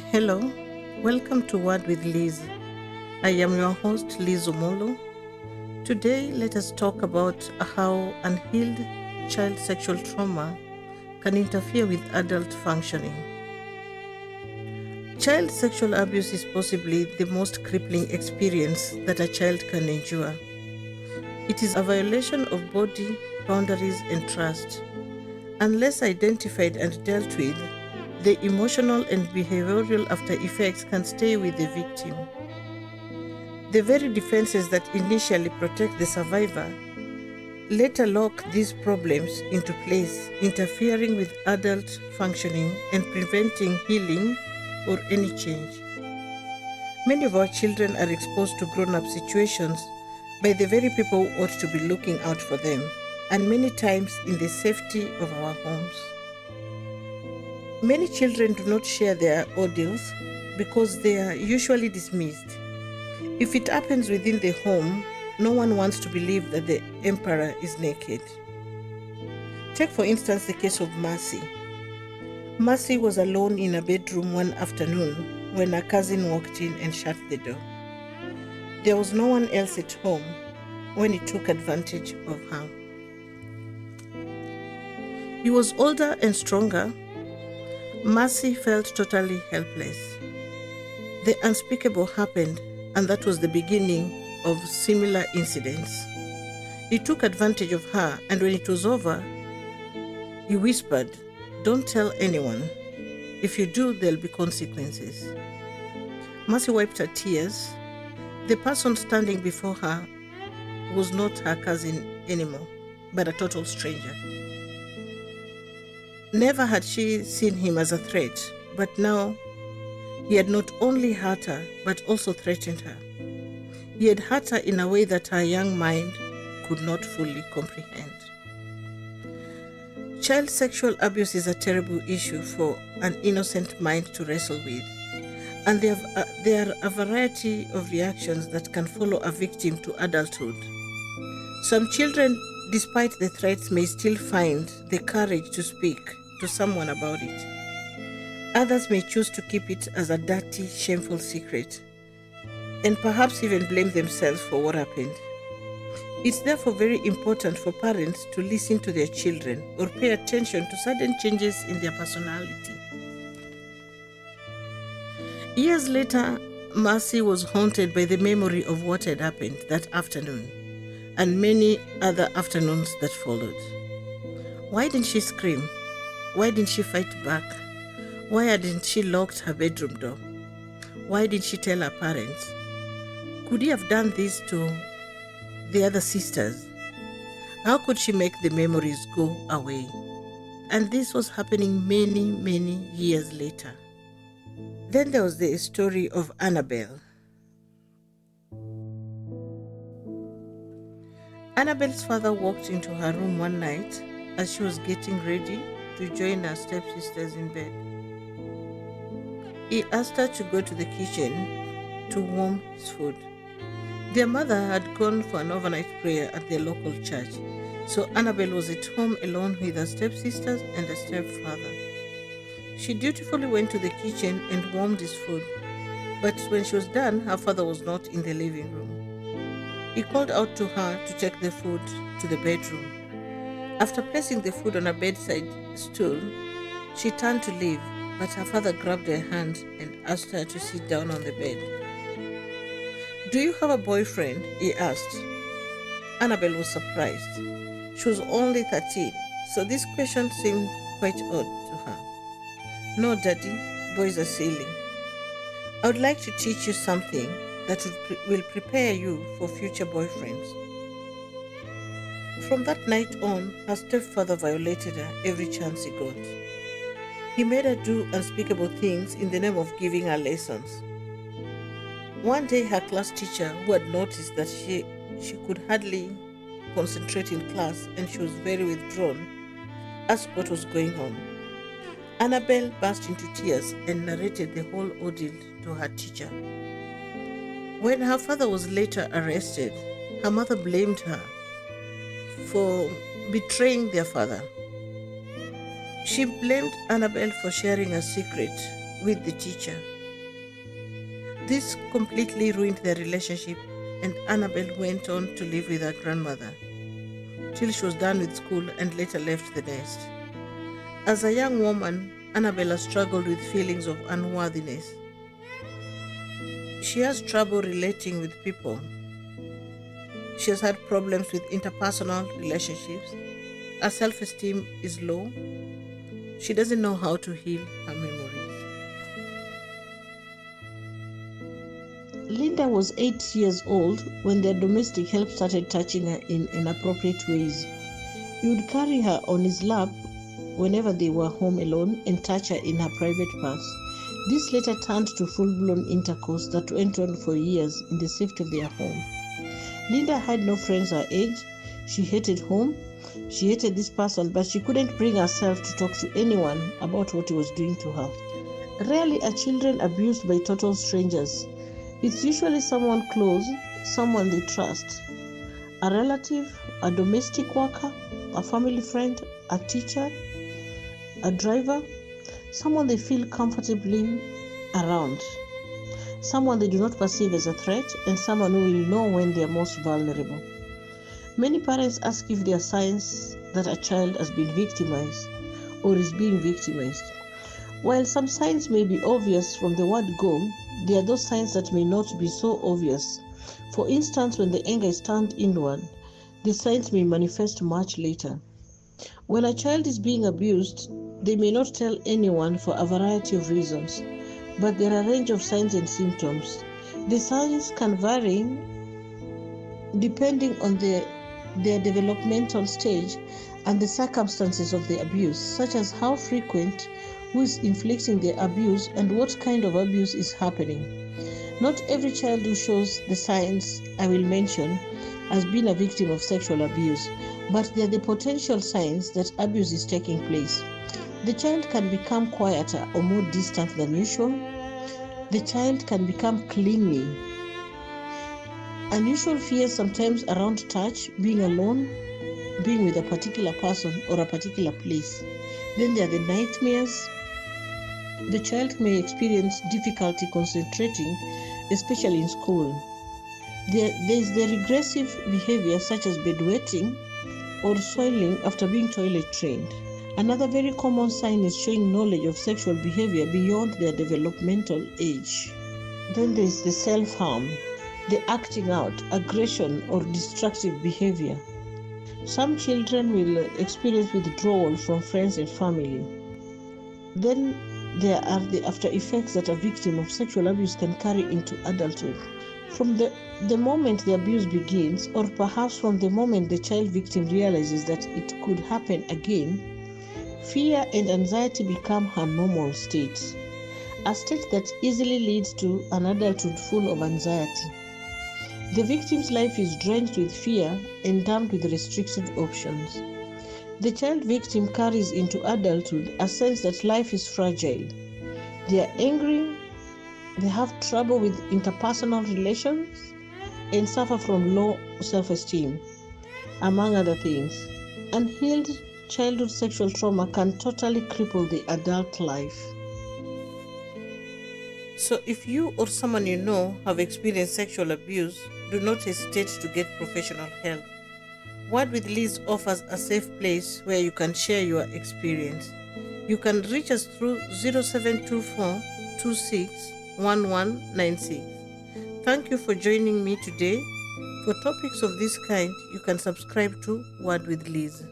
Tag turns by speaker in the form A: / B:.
A: Hello, welcome to Word with Liz. I am your host, Liz Omolo. Today, let us talk about how unhealed child sexual trauma can interfere with adult functioning. Child sexual abuse is possibly the most crippling experience that a child can endure. It is a violation of body, boundaries, and trust. Unless identified and dealt with, the emotional and behavioral after effects can stay with the victim. The very defenses that initially protect the survivor later lock these problems into place, interfering with adult functioning and preventing healing or any change. Many of our children are exposed to grown up situations by the very people who ought to be looking out for them, and many times in the safety of our homes. Many children do not share their ordeals because they are usually dismissed. If it happens within the home, no one wants to believe that the emperor is naked. Take for instance the case of Mercy. Mercy was alone in a bedroom one afternoon when her cousin walked in and shut the door. There was no one else at home when he took advantage of her. He was older and stronger. Mercy felt totally helpless. The unspeakable happened, and that was the beginning of similar incidents. He took advantage of her, and when it was over, he whispered, "Don't tell anyone. If you do, there'll be consequences." Mercy wiped her tears. The person standing before her was not her cousin anymore, but a total stranger. Never had she seen him as a threat, but now he had not only hurt her, but also threatened her. He had hurt her in a way that her young mind could not fully comprehend. Child sexual abuse is a terrible issue for an innocent mind to wrestle with, and there are a variety of reactions that can follow a victim to adulthood. Some children, despite the threats, may still find the courage to speak to someone about it. Others may choose to keep it as a dirty, shameful secret, and perhaps even blame themselves for what happened. It's therefore very important for parents to listen to their children or pay attention to sudden changes in their personality. Years later, Mercy was haunted by the memory of what had happened that afternoon and many other afternoons that followed. Why didn't she scream? Why didn't she fight back? Why hadn't she locked her bedroom door? Why didn't she tell her parents? Could he have done this to the other sisters? How could she make the memories go away? And this was happening many years later. Then there was the story of Annabelle. Annabelle's father walked into her room one night as she was getting ready to join her stepsisters in bed. He asked her to go to the kitchen to warm his food. Their mother had gone for an overnight prayer at their local church, so Annabelle was at home alone with her stepsisters and her stepfather. She dutifully went to the kitchen and warmed his food, but when she was done, her father was not in the living room. He called out to her to take the food to the bedroom. After placing the food on a bedside stool, she turned to leave, but her father grabbed her hand and asked her to sit down on the bed. "Do you have a boyfriend?" he asked. Annabelle was surprised. She was only 13, so this question seemed quite odd to her. "No, Daddy, boys are silly. I would like to teach you something that will prepare you for future boyfriends." From that night on, her stepfather violated her every chance he got. He made her do unspeakable things in the name of giving her lessons. One day, her class teacher, who had noticed that she could hardly concentrate in class and she was very withdrawn, asked what was going on. Annabelle burst into tears and narrated the whole ordeal to her teacher. When her father was later arrested, her mother blamed her for betraying their father. She blamed Annabelle for sharing a secret with the teacher. This completely ruined their relationship, and Annabel went on to live with her grandmother till she was done with school and later left the nest. As a young woman, Annabella struggled with feelings of unworthiness. She has trouble relating with people. She has had problems with interpersonal relationships. Her self esteem is low. She doesn't know how to heal her memories. Linda was 8 years old when their domestic help started touching her in inappropriate ways. He would carry her on his lap whenever they were home alone and touch her in her private parts. This later turned to full-blown intercourse that went on for years in the safety of their home. Linda had no friends her age. She hated home. She hated this person, but she couldn't bring herself to talk to anyone about what he was doing to her. Rarely are children abused by total strangers. It's usually someone close, someone they trust. A relative, a domestic worker, a family friend, a teacher, a driver, someone they feel comfortably around, someone they do not perceive as a threat, and someone who will know when they are most vulnerable. Many parents ask if there are signs that a child has been victimized or is being victimized. While some signs may be obvious from the word go, there are those signs that may not be so obvious. For instance, when the anger is turned inward, the signs may manifest much later. When a child is being abused, they may not tell anyone for a variety of reasons, but there are a range of signs and symptoms. The signs can vary depending on their developmental stage and the circumstances of the abuse, such as how frequent, who is inflicting the abuse, and what kind of abuse is happening. Not every child who shows the signs I will mention has been a victim of sexual abuse, but they are the potential signs that abuse is taking place. The child can become quieter or more distant than usual. The child can become clingy. Unusual fears sometimes around touch, being alone, being with a particular person or a particular place. Then there are the nightmares. The child may experience difficulty concentrating, especially in school. There is the regressive behavior such as bedwetting or soiling after being toilet trained. Another very common sign is showing knowledge of sexual behavior beyond their developmental age. Then there is the self-harm, the acting out, aggression, or destructive behavior. Some children will experience withdrawal from friends and family. Then there are the after effects that a victim of sexual abuse can carry into adulthood. From the moment the abuse begins, or perhaps from the moment the child victim realizes that it could happen again, fear and anxiety become her normal state, a state that easily leads to an adulthood full of anxiety. The victim's life is drenched with fear and dammed with restrictive options. The child victim carries into adulthood a sense that life is fragile. They are angry, they have trouble with interpersonal relations, and suffer from low self-esteem, among other things. Unhealed childhood sexual trauma can totally cripple the adult life. So if you or someone you know have experienced sexual abuse, do not hesitate to get professional help. Word with Liz offers a safe place where you can share your experience. You can reach us through 0724 261196. Thank you for joining me today. For topics of this kind, you can subscribe to Word with Liz.